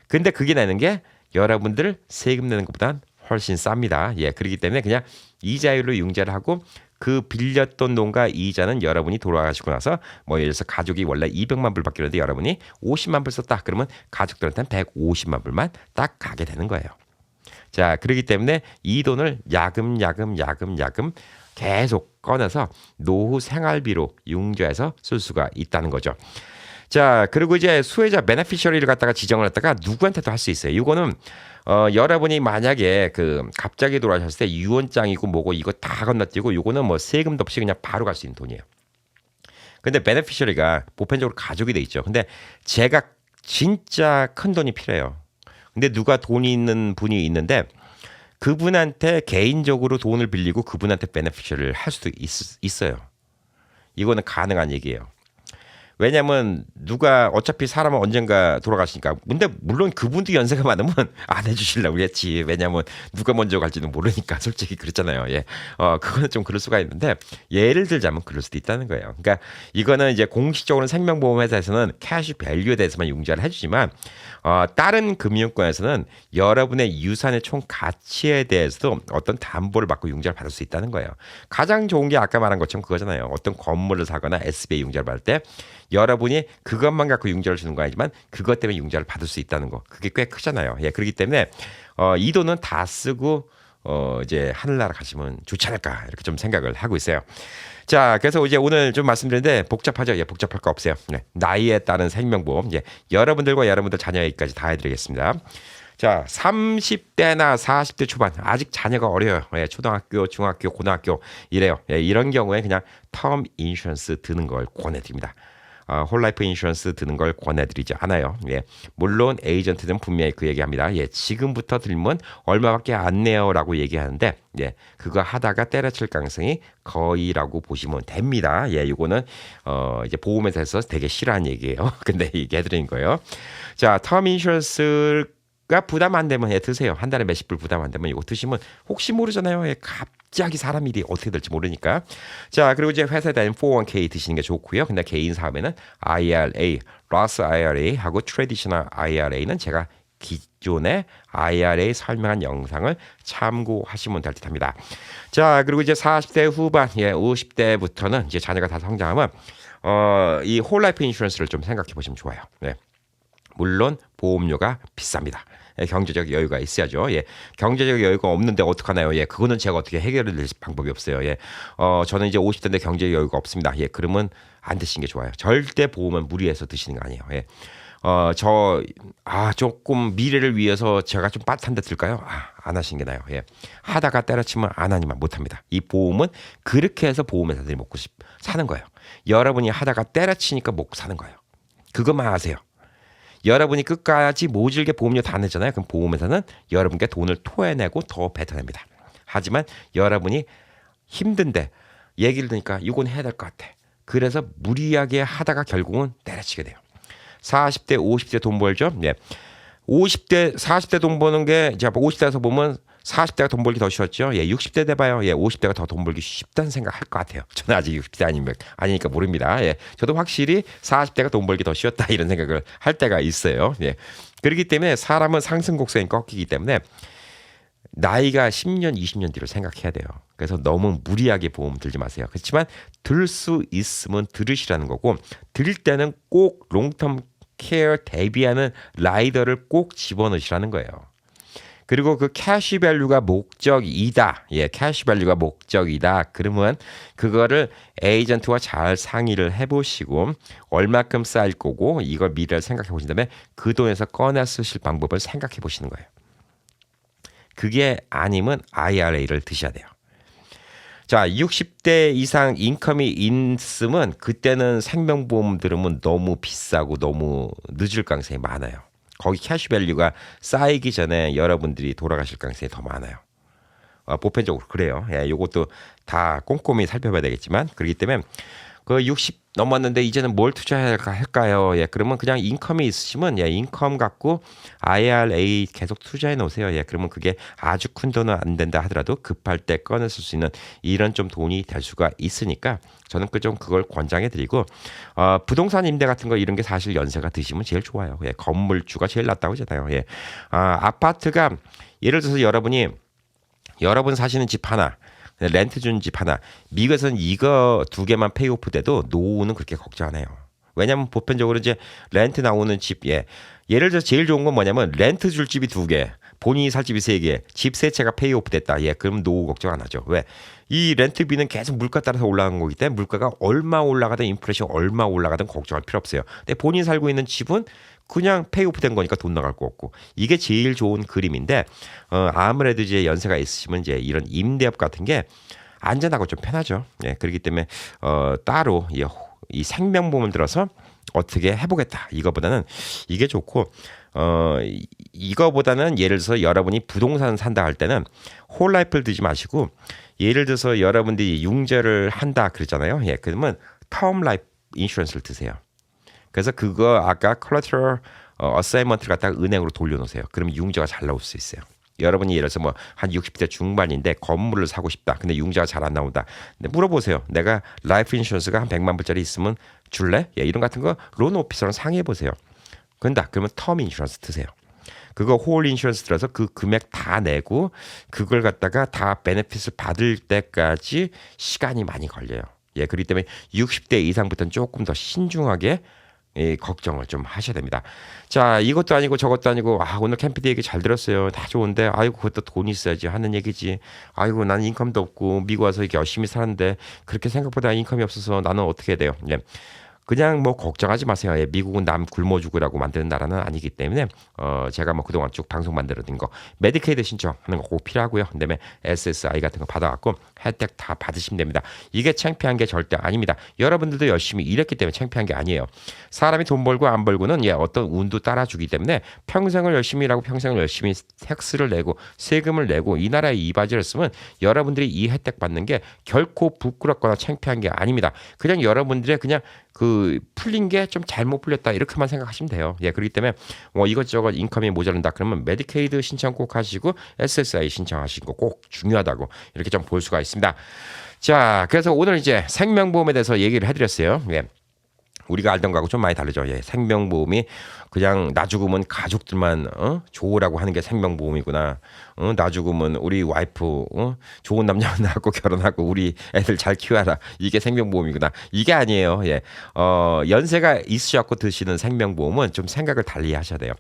근데 그게 내는 게 여러분들 세금 내는 것보단 훨씬 쌉니다. 예, 그렇기 때문에 그냥 이자율로 융자를 하고 그 빌렸던 돈과 이자는 여러분이 돌아가시고 나서 뭐 예를 들어서 가족이 원래 200만 불 받기로 했는데 여러분이 50만 불 썼다. 그러면 가족들한테는 150만 불만 딱 가게 되는 거예요. 자, 그렇기 때문에 이 돈을 야금야금 계속 꺼내서 노후 생활비로 융자해서 쓸 수가 있다는 거죠. 자, 그리고 이제 수혜자 베네피셔리를 갖다가 지정을 했다가 누구한테도 할 수 있어요. 이거는 여러분이 만약에 갑자기 돌아가셨을 때 유언장이고 뭐고 이거 다 건너뛰고 이거는 뭐 세금도 없이 그냥 바로 갈 수 있는 돈이에요. 근데 베네피셔리가 보편적으로 가족이 돼 있죠. 근데 제가 진짜 큰 돈이 필요해요. 근데 누가 돈이 있는 분이 있는데 그분한테 개인적으로 돈을 빌리고 그분한테 베네피셔를 할 수도 있어요. 이거는 가능한 얘기예요. 왜냐면 누가 어차피 사람은 언젠가 돌아가시니까. 근데 물론 그분도 연세가 많으면 안 해주시려고 그랬지. 왜냐면 누가 먼저 갈지는 모르니까 솔직히 그렇잖아요. 예, 그거는 좀 그럴 수가 있는데 예를 들자면 그럴 수도 있다는 거예요. 그러니까 이거는 이제 공식적으로는 생명보험 회사에서는 캐시 밸류에 대해서만 융자를 해주지만 다른 금융권에서는 여러분의 유산의 총 가치에 대해서도 어떤 담보를 받고 융자를 받을 수 있다는 거예요. 가장 좋은 게 아까 말한 것처럼 그거잖아요. 어떤 건물을 사거나 SBA 융자를 받을 때 여러분이 그것만 갖고 융자를 주는 거 아니지만 그것 때문에 융자를 받을 수 있다는 거. 그게 꽤 크잖아요. 예, 그렇기 때문에 이 돈은 다 쓰고 이제 하늘나라 가시면 좋지 않을까 이렇게 좀 생각을 하고 있어요. 자, 그래서 이제 오늘 좀 말씀드렸는데 복잡하죠? 예, 복잡할 거 없어요. 네, 나이에 따른 생명보험, 예, 여러분들과 여러분들 자녀에게까지 다 해드리겠습니다. 자, 30대나 40대 초반 아직 자녀가 어려요. 예, 초등학교, 중학교, 고등학교 이래요. 예, 이런 경우에 그냥 텀 인슈런스 드는 걸 권해드립니다. 홀라이프 인슈런스 드는 걸 권해드리지 않아요. 예, 물론 에이전트는 분명히 그 얘기합니다. 예, 지금부터 들면 얼마밖에 안 내요라고 얘기하는데, 예, 그거 하다가 때려칠 가능성이 거의라고 보시면 됩니다. 예, 이거는 이제 보험회사에서 되게 싫어하는 얘기예요. 근데 얘기해드리는 거예요. 자, 텀 인슈런스가 부담 안 되면 드세요. 한 달에 몇십 불 부담 안 되면 이거 드시면 혹시 모르잖아요. 예, 갑자기 사람 일이 어떻게 될지 모르니까. 자, 그리고 이제 회사에 다니는 401k 드시는 게 좋고요. 근데 개인 사업에는 IRA, Roth IRA하고 Traditional IRA는 제가 기존의 IRA 설명한 영상을 참고하시면 될 듯합니다. 자, 그리고 이제 40대 후반, 예, 50대부터는 이제 자녀가 다 성장하면 이 홀라이프 인슈런스를 좀 생각해 보시면 좋아요. 네. 물론 보험료가 비쌉니다. 예, 경제적 여유가 있어야죠. 예, 경제적 여유가 없는데 어떡하나요? 예, 그거는 제가 어떻게 해결을 낼 방법이 없어요. 예, 저는 이제 50대인데 경제적 여유가 없습니다. 예, 그러면 안 드시는 게 좋아요. 절대 보험은 무리해서 드시는 거 아니에요. 예, 조금 미래를 위해서 제가 좀 빠듯한 데 들까요? 안 하시는 게 나아요. 예, 하다가 때려치면 안 하니만 못합니다. 이 보험은 그렇게 해서 보험회사들이 사는 거예요. 여러분이 하다가 때려치니까 먹고 사는 거예요. 그것만 아세요. 여러분이 끝까지 모질게 보험료 다 내잖아요. 그럼 보험회사는 여러분께 돈을 토해내고 더 뱉어냅니다. 하지만 여러분이 힘든데 얘기를 들으니까 이건 해야 될 것 같아. 그래서 무리하게 하다가 결국은 때려치게 돼요. 40대, 50대 돈 벌죠. 예. 50대, 40대 돈 버는 게 이제 50대에서 보면 40대가 돈 벌기 더 쉬웠죠. 예, 60대 돼봐요. 예, 50대가 더 돈 벌기 쉽다는 생각 할 것 같아요. 저는 아직 60대 아니니까 모릅니다. 예, 저도 확실히 40대가 돈 벌기 더 쉬웠다 이런 생각을 할 때가 있어요. 예, 그렇기 때문에 사람은 상승 곡선이 꺾이기 때문에 나이가 10년, 20년 뒤를 생각해야 돼요. 그래서 너무 무리하게 보험 들지 마세요. 그렇지만 들 수 있으면 들으시라는 거고 들 때는 꼭 롱텀 케어 대비하는 라이더를 꼭 집어넣으시라는 거예요. 그리고 그 캐시 밸류가 목적이다. 예, 캐시 밸류가 목적이다. 그러면 그거를 에이전트와 잘 상의를 해보시고 얼마큼 쌓일 거고 이걸 미래를 생각해 보신 다음에 그 돈에서 꺼내 쓰실 방법을 생각해 보시는 거예요. 그게 아니면 IRA를 드셔야 돼요. 자, 60대 이상 인컴이 있으면 그때는 생명보험 들으면 너무 비싸고 너무 늦을 가능성이 많아요. 거기 캐시밸류가 쌓이기 전에 여러분들이 돌아가실 가능성이 더 많아요. 보편적으로 그래요. 예, 이것도 다 꼼꼼히 살펴봐야 되겠지만 그렇기 때문에 그 60 넘었는데 이제는 뭘 투자할까요? 예, 그러면 그냥 인컴이 있으시면 예, 인컴 갖고 IRA 계속 투자해 놓으세요. 예, 그러면 그게 아주 큰 돈은 안 된다 하더라도 급할 때 꺼냈을 수 있는 이런 좀 돈이 될 수가 있으니까 저는 좀 그걸 권장해 드리고 부동산 임대 같은 거 이런 게 사실 연세가 드시면 제일 좋아요. 예, 건물주가 제일 낫다고 하잖아요. 예, 아파트가 예를 들어서 여러분 사시는 집 하나 렌트 주는 집 하나. 미국에서는 이거 두 개만 페이오프 돼도 노후는 그렇게 걱정 안 해요. 왜냐면 보편적으로 이제 렌트 나오는 집, 예. 예를 들어서 제일 좋은 건 뭐냐면 렌트 줄 집이 두 개, 본인이 살 집이 세 개, 집 세 채가 페이오프 됐다. 예, 그럼 노후 걱정 안 하죠. 왜? 이 렌트비는 계속 물가 따라서 올라가는 거기 때문에 물가가 얼마 올라가든 인플레이션 얼마 올라가든 걱정할 필요 없어요. 근데 본인이 살고 있는 집은 그냥 페이오프 된 거니까 돈 나갈 거 없고 이게 제일 좋은 그림인데 아무래도 이제 연세가 있으시면 이제 이런 임대업 같은 게 안전하고 좀 편하죠. 예, 그렇기 때문에 따로 이 생명보험을 들어서 어떻게 해보겠다 이거보다는 이게 좋고 이거보다는 예를 들어서 여러분이 부동산 산다 할 때는 홀라이프를 들지 마시고 예를 들어서 여러분들이 융자를 한다 그러잖아요. 예, 그러면 텀 라이프 인슈런스를 드세요. 그래서 그거 아까 collateral assignment를 갖다가 은행으로 돌려놓으세요. 그럼 융자가 잘 나올 수 있어요. 여러분이 예를 들어서 뭐 한 60대 중반인데 건물을 사고 싶다. 근데 융자가 잘 안 나온다. 근데 물어보세요. 내가 라이프 인슈런스가 한 100만 불짜리 있으면 줄래? 예, 이런 같은 거 론 오피서랑 상의해 보세요. 근다. 그러면 텀 인슈런스 드세요. 그거 홀 인슈런스 들어서 그 금액 다 내고 그걸 갖다가 다 베네핏을 받을 때까지 시간이 많이 걸려요. 예, 그렇기 때문에 60대 이상부터는 조금 더 신중하게 걱정을 좀 하셔야 됩니다. 자, 이것도 아니고 저것도 아니고 오늘 캠피디 얘기 잘 들었어요. 다 좋은데 아이고 그것도 돈이 있어야지 하는 얘기지. 아이고 나는 인컴도 없고 미국 와서 이렇게 열심히 사는데 그렇게 생각보다 인컴이 없어서 나는 어떻게 해야 돼요? 예. 그냥 뭐 걱정하지 마세요. 예, 미국은 남 굶어 죽으라고 만드는 나라는 아니기 때문에 제가 뭐 그동안 쭉 방송 만들어둔 거 메디케이드 신청하는 거 꼭 필요하고요. 그다음에 SSI 같은 거 받아갖고 혜택 다 받으시면 됩니다. 이게 창피한 게 절대 아닙니다. 여러분들도 열심히 일했기 때문에 창피한 게 아니에요. 사람이 돈 벌고 안 벌고는 예, 어떤 운도 따라주기 때문에 평생을 열심히 일하고 평생을 열심히 텍스를 내고 세금을 내고 이 나라에 이바지를 쓰면 여러분들이 이 혜택 받는 게 결코 부끄럽거나 창피한 게 아닙니다. 그냥 여러분들의 그냥 그 풀린 게 좀 잘못 풀렸다 이렇게만 생각하시면 돼요. 예, 그렇기 때문에 뭐 이것저것 인컴이 모자란다 그러면 메디케이드 신청 꼭 하시고 SSI 신청하시는 거 꼭 중요하다고 이렇게 좀 볼 수가 있습니다. 자, 그래서 오늘 이제 생명보험에 대해서 얘기를 해드렸어요. 예. 우리가 알던 거하고 좀 많이 다르죠. 예, 생명보험이 그냥 나 죽으면 가족들만 좋으라고 하는 게 생명보험이구나. 나 죽으면 우리 와이프 좋은 남자 만나고 결혼하고 우리 애들 잘 키워라. 이게 생명보험이구나. 이게 아니에요. 예, 연세가 있으셔서 드시는 생명보험은 좀 생각을 달리 하셔야 돼요.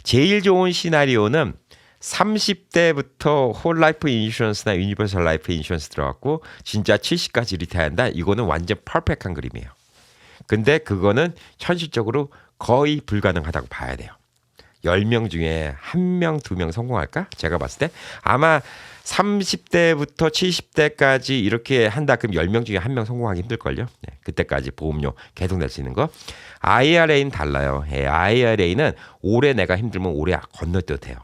제일 좋은 시나리오는 30대부터 홀라이프 인슈런스나 유니버설 라이프 인슈런스 들어갔고 진짜 70까지 리타이어한다. 이거는 완전 퍼펙트한 그림이에요. 근데 그거는 현실적으로 거의 불가능하다고 봐야 돼요. 10명 중에 1명, 2명 성공할까? 제가 봤을 때 아마 30대부터 70대까지 이렇게 한다. 그럼 10명 중에 1명 성공하기 힘들걸요. 네, 그때까지 보험료 계속 낼 수 있는 거. IRA는 달라요. IRA는 올해 내가 힘들면 올해 건너뛰어도 돼요.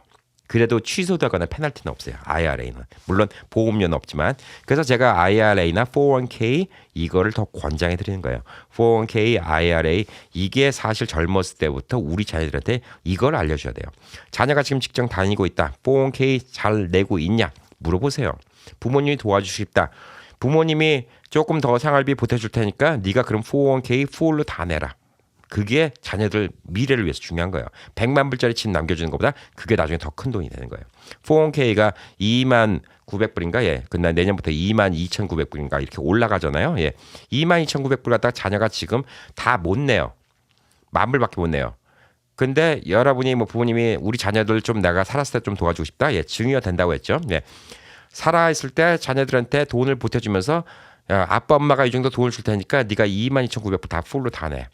그래도 취소되거나 페널티는 없어요. IRA는. 물론 보험료는 없지만. 그래서 제가 IRA나 401k 이거를 더 권장해 드리는 거예요. 401k, IRA 이게 사실 젊었을 때부터 우리 자녀들한테 이걸 알려줘야 돼요. 자녀가 지금 직장 다니고 있다. 401k 잘 내고 있냐? 물어보세요. 부모님이 도와주시겠다. 부모님이 조금 더 생활비 보태줄 테니까 네가 그럼 401k 풀로 다 내라. 그게 자녀들 미래를 위해서 중요한 거예요. 100만 불짜리 집 남겨주는 것보다 그게 나중에 더 큰 돈이 되는 거예요. 401k가 2만 900불인가? 예. 근데 내년부터 2만 2,900불인가? 이렇게 올라가잖아요. 예. 2만 2,900불 갖다가 자녀가 지금 다 못 내요. 10,000불밖에 못 내요. 근데 여러분이 뭐 부모님이 우리 자녀들 좀 내가 살았을 때 좀 도와주고 싶다. 예, 증여가 된다고 했죠. 예. 살아있을 때 자녀들한테 돈을 보태주면서 야, 아빠 엄마가 이 정도 돈을 줄 테니까 네가 22,900불 다 풀로 다 내.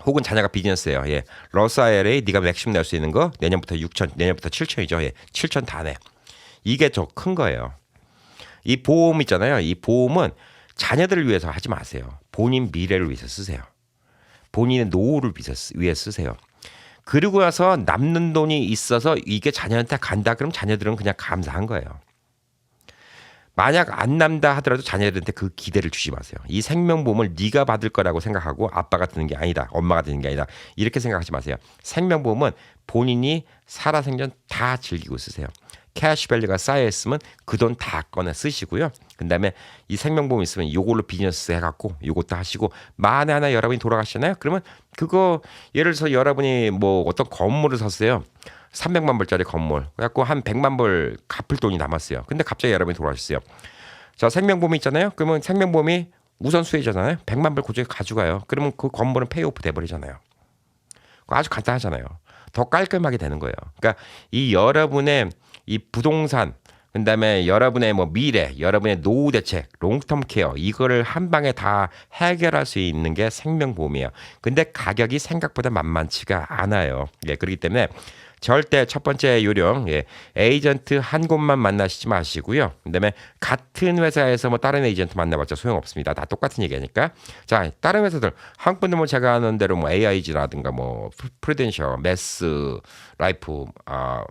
혹은 자녀가 비즈니스예요. 예. 러스 IRA 네가 맥심 낼 수 있는 거 내년부터 6천, 내년부터 7천이죠. 예. 7천 다 내. 이게 더 큰 거예요. 이 보험 있잖아요. 이 보험은 자녀들을 위해서 하지 마세요. 본인 미래를 위해서 쓰세요. 본인의 노후를 위해 쓰세요. 그리고 나서 남는 돈이 있어서 이게 자녀한테 간다 그러면 자녀들은 그냥 감사한 거예요. 만약 안 남다 하더라도 자녀들한테 그 기대를 주지 마세요. 이 생명보험을 네가 받을 거라고 생각하고 아빠가 드는 게 아니다. 엄마가 드는 게 아니다. 이렇게 생각하지 마세요. 생명보험은 본인이 살아생전 다 즐기고 쓰세요. 캐시밸류가 쌓여있으면 그 돈 다 꺼내 쓰시고요. 그 다음에 이 생명보험 있으면 이걸로 비즈니스 해갖고 이것도 하시고 만에 하나 여러분이 돌아가시잖아요. 그러면 그거 예를 들어서 여러분이 뭐 어떤 건물을 샀어요. 300만 불짜리 건물. 그래갖고 한 100만 불 갚을 돈이 남았어요. 근데 갑자기 여러분이 돌아가셨어요. 자, 생명보험이 있잖아요. 그러면 생명보험이 우선수혜잖아요. 100만 불 고정해 가져가요. 그러면 그 건물은 페이오프 돼버리잖아요. 아주 간단하잖아요. 더 깔끔하게 되는 거예요. 그러니까 이 여러분의 이 부동산, 그다음에 여러분의 뭐 미래, 여러분의 노후 대책, 롱텀 케어 이거를 한 방에 다 해결할 수 있는 게 생명보험이에요. 근데 가격이 생각보다 만만치가 않아요. 예, 그렇기 때문에 절대 첫 번째 요령, 예, 에이전트 한 곳만 만나시지 마시고요. 그다음에 같은 회사에서 뭐 다른 에이전트 만나봤자 소용없습니다. 다 똑같은 얘기하니까. 자, 다른 회사들 한국 분들 뭐 제가 아는 대로 뭐 AIG라든가 뭐 프루덴셜, 메스 라이프,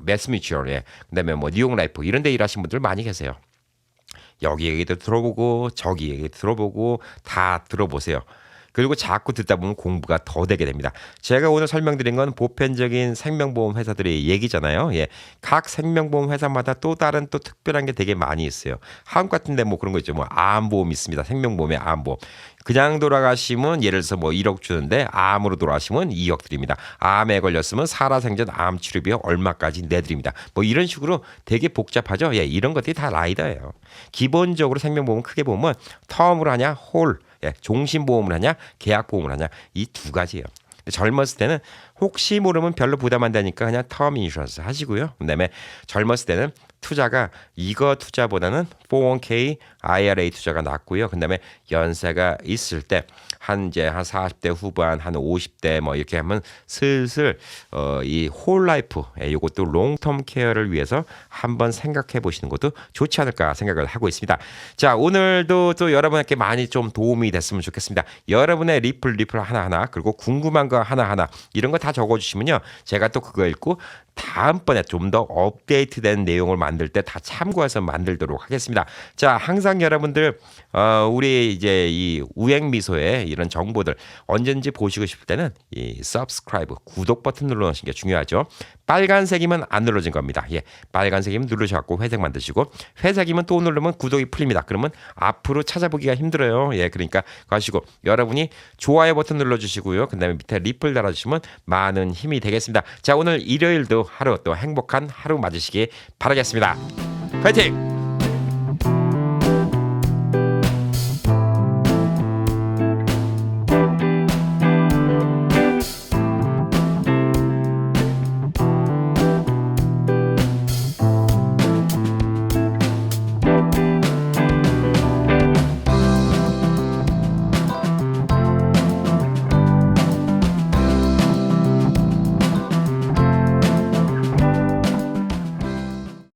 메스 뮤추얼, 예, 그다음에 뭐 뉴욕 라이프 이런 데 일하신 분들 많이 계세요. 여기 얘기도 들어보고 저기 얘기 들어보고 다 들어보세요. 그리고 자꾸 듣다 보면 공부가 더 되게 됩니다. 제가 오늘 설명드린 건 보편적인 생명보험 회사들의 얘기잖아요. 예. 각 생명보험 회사마다 또 다른 또 특별한 게 되게 많이 있어요. 한국 같은데 뭐 그런 거 있죠. 뭐 암보험 있습니다. 생명보험의 암보험. 그냥 돌아가시면 예를 들어서 뭐 1억 주는데 암으로 돌아가시면 2억 드립니다. 암에 걸렸으면 살아생전 암 치료비 얼마까지 내드립니다. 뭐 이런 식으로 되게 복잡하죠. 예, 이런 것들이 다 라이더예요. 기본적으로 생명보험은 크게 보면 텀으로 하냐 홀, 예, 종신보험을 하냐 계약보험을 하냐 이 두 가지예요. 젊었을 때는 혹시 모르면 별로 부담 안 되니까 그냥 텀 인슈런스 하시고요. 그다음에 젊었을 때는 투자가 이거 투자보다는 401k, IRA 투자가 낫고요. 그다음에 연세가 있을 때 한 이제 한 40대 후반, 한 50대 뭐 이렇게 하면 슬슬 이 홀라이프 이것도 롱텀 케어를 위해서 한번 생각해 보시는 것도 좋지 않을까 생각을 하고 있습니다. 자, 오늘도 또 여러분에게 많이 좀 도움이 됐으면 좋겠습니다. 여러분의 리플 하나하나 그리고 궁금한 거 하나하나 이런 거 다 적어주시면요. 제가 또 그거 읽고 다음번에 좀 더 업데이트된 내용을 만들 때 다 참고해서 만들도록 하겠습니다. 자, 항상 여러분들 우리 이제 이 우행미소의 이런 정보들 언제든지 보시고 싶을 때는 이 subscribe 구독 버튼 눌러놓으시는 게 중요하죠. 빨간색이면 안 눌러진 겁니다. 예, 빨간색이면 누르셔갖고 회색 만드시고 회색이면 또 누르면 구독이 풀립니다. 그러면 앞으로 찾아보기가 힘들어요. 예, 그러니까 가시고 여러분이 좋아요 버튼 눌러주시고요. 그다음에 밑에 리플 달아주시면 많은 힘이 되겠습니다. 자, 오늘 일요일도 하루 또 행복한 하루 맞으시기 바라겠습니다. 파이팅!